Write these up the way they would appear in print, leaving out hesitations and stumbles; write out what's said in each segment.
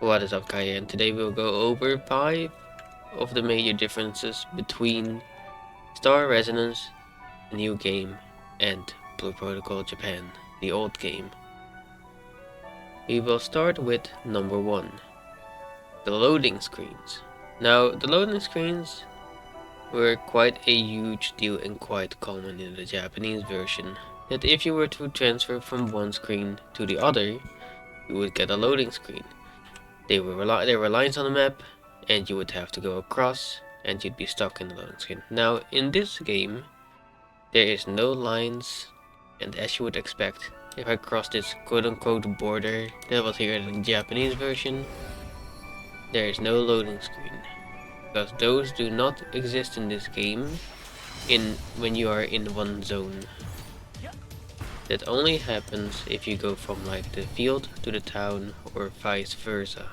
What is up, Kaya? And today we'll go over 5 of the major differences between Star Resonance, the new game, and Blue Protocol Japan, the old game. We will start with number 1, the loading screens. Now, the loading screens were quite a huge deal and quite common in the Japanese version, that if you were to transfer from one screen to the other, you would get a loading screen. There were lines on the map, and you would have to go across, and you'd be stuck in the loading screen. Now, in this game, there is no lines, and as you would expect, if I cross this quote-unquote border that was here in the Japanese version, there is no loading screen, because those do not exist in this game when you are in one zone. That only happens if you go from like the field to the town or vice versa.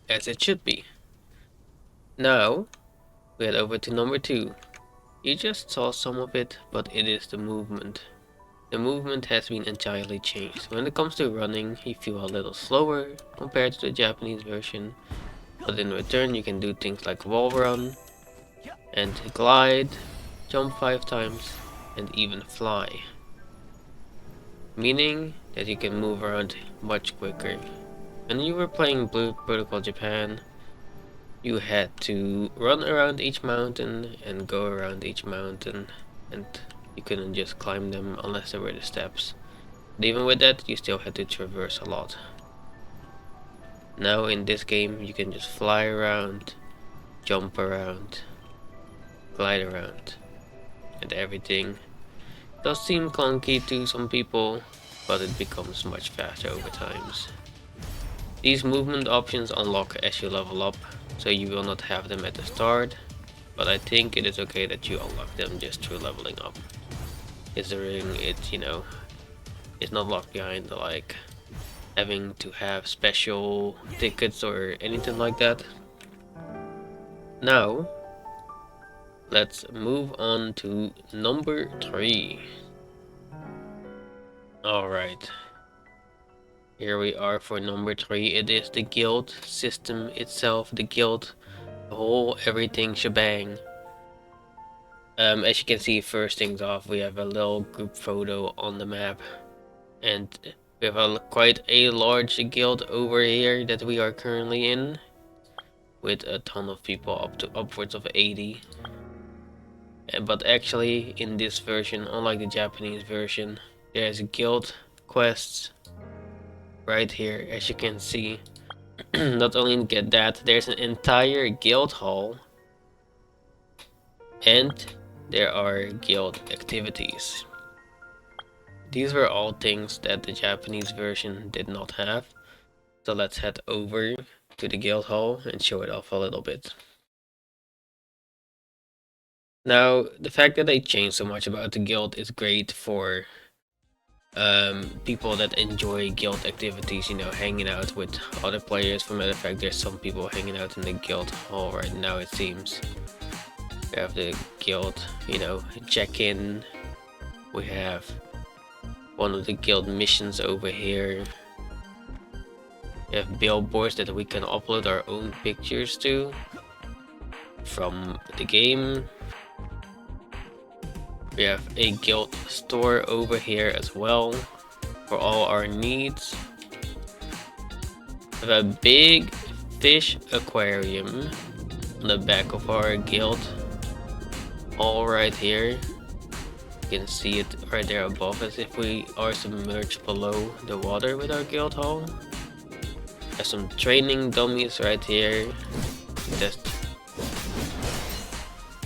As it should be. Now, we head over to number 2. You just saw some of it, but it is the movement. The movement has been entirely changed. When it comes to running, you feel a little slower compared to the Japanese version, but in return you can do things like wall run, and glide, jump 5 times, and even fly. Meaning that you can move around much quicker. When you were playing Blue Protocol Japan, you had to run around each mountain and go around each mountain, and you couldn't just climb them unless there were the steps. But even with that, you still had to traverse a lot. Now in this game, you can just fly around, jump around, glide around, and everything does seem clunky to some people, but it becomes much faster over times. These movement options unlock as you level up, so you will not have them at the start, but I think it is okay that you unlock them just through leveling up. Considering it, it's not locked behind like having to have special tickets or anything like that. Now, let's move on to number 3. Alright. Here we are for number 3. It is the guild system itself, the guild, the whole everything shebang. As you can see, first things off, we have a little group photo on the map, and we have quite a large guild over here that we are currently in, with a ton of people, up to upwards of 80. But actually, in this version, unlike the Japanese version, there's guild quests right here, as you can see. Not only get that, there's an entire guild hall, and there are guild activities. These were all things that the Japanese version did not have, so let's head over to the guild hall and show it off a little bit. Now, the fact that they changed so much about the guild is great for people that enjoy guild activities, hanging out with other players. For matter of fact, there's some people hanging out in the guild hall right now, it seems. We have the guild, check-in. We have one of the guild missions over here. We have billboards that we can upload our own pictures to from the game. We have a guild store over here as well for all our needs. We have a big fish aquarium on the back of our guild, all right here. You can see it right there above us if we are submerged below the water with our guild hall. There's some training dummies right here, just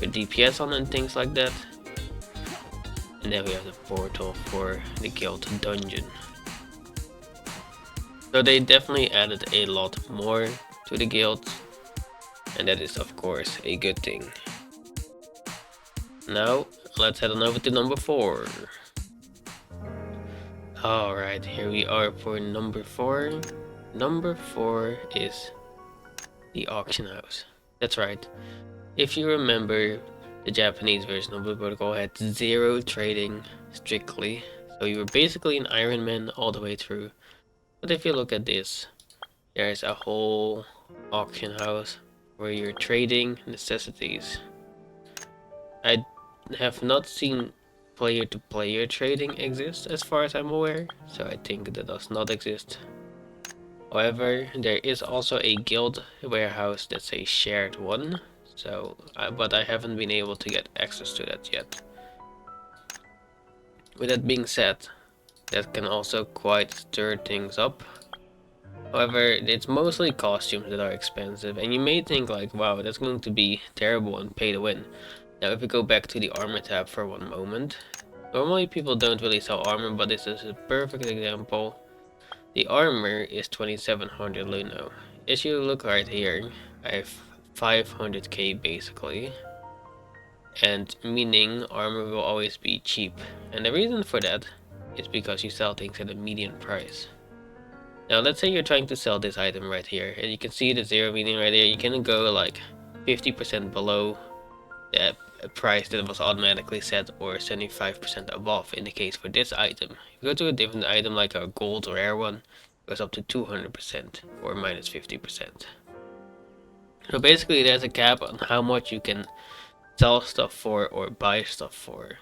with DPS on and things like that. And then we have the portal for the guild dungeon. So they definitely added a lot more to the guild, and that is of course a good thing. Now let's head on over to number 4. Alright, here we are for number 4. Number 4 is the auction house. That's right. If you remember, the Japanese version of Blue Protocol had 0 trading, strictly. So you were basically an Iron Man all the way through. But if you look at this, there's a whole auction house where you're trading necessities. I have not seen player-to-player trading exist as far as I'm aware, so I think that does not exist. However, there is also a guild warehouse that's a shared one, so but I haven't been able to get access to that yet. With that being said, that can also quite stir things up. However, it's mostly costumes that are expensive, and you may think like, wow, that's going to be terrible and pay to win. Now if we go back to the armor tab for one moment, normally people don't really sell armor, but this is a perfect example. The armor is 2700 Luno. As you look right here, I have 500k basically, and meaning armor will always be cheap. And the reason for that is because you sell things at a median price. Now let's say you're trying to sell this item right here, and you can see the zero meaning right there. You can go like 50% below the price that was automatically set, or 75% above in the case for this item. If you go to a different item like a gold or rare one, it goes up to 200% or minus 50%. So basically there's a cap on how much you can sell stuff for or buy stuff for,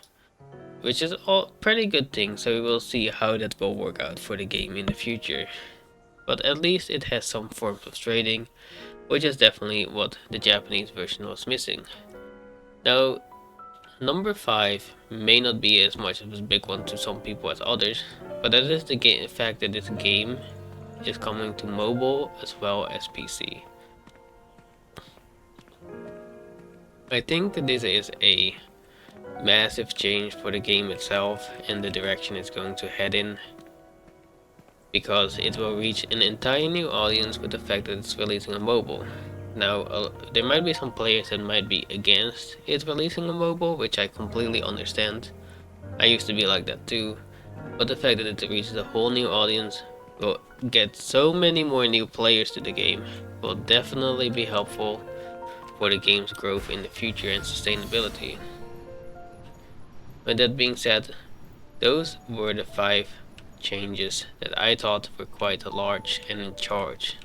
which is all pretty good thing, so we will see how that will work out for the game in the future. But at least it has some forms of trading, which is definitely what the Japanese version was missing. Now, number 5 may not be as much of a big one to some people as others, but that is the fact that this game is coming to mobile as well as PC. I think that this is a massive change for the game itself and the direction it's going to head in, because it will reach an entire new audience with the fact that it's releasing on mobile. Now, there might be some players that might be against it releasing on mobile, which I completely understand. I used to be like that too, but the fact that it reaches a whole new audience, will get so many more new players to the game, will definitely be helpful for the game's growth in the future and sustainability. With that being said, those were the 5 changes that I thought were quite large and in charge.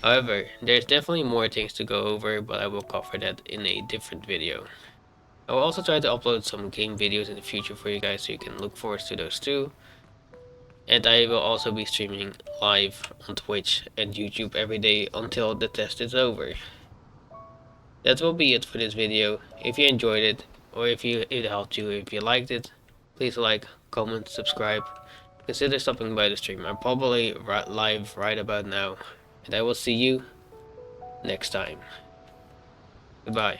However, there's definitely more things to go over, but I will cover that in a different video. I will also try to upload some game videos in the future for you guys, so you can look forward to those too. And I will also be streaming live on Twitch and YouTube every day until the test is over. That will be it for this video. If you enjoyed it, or if it helped you, if you liked it, please like, comment, subscribe. Consider stopping by the stream. I'm probably live right about now. And I will see you next time. Goodbye.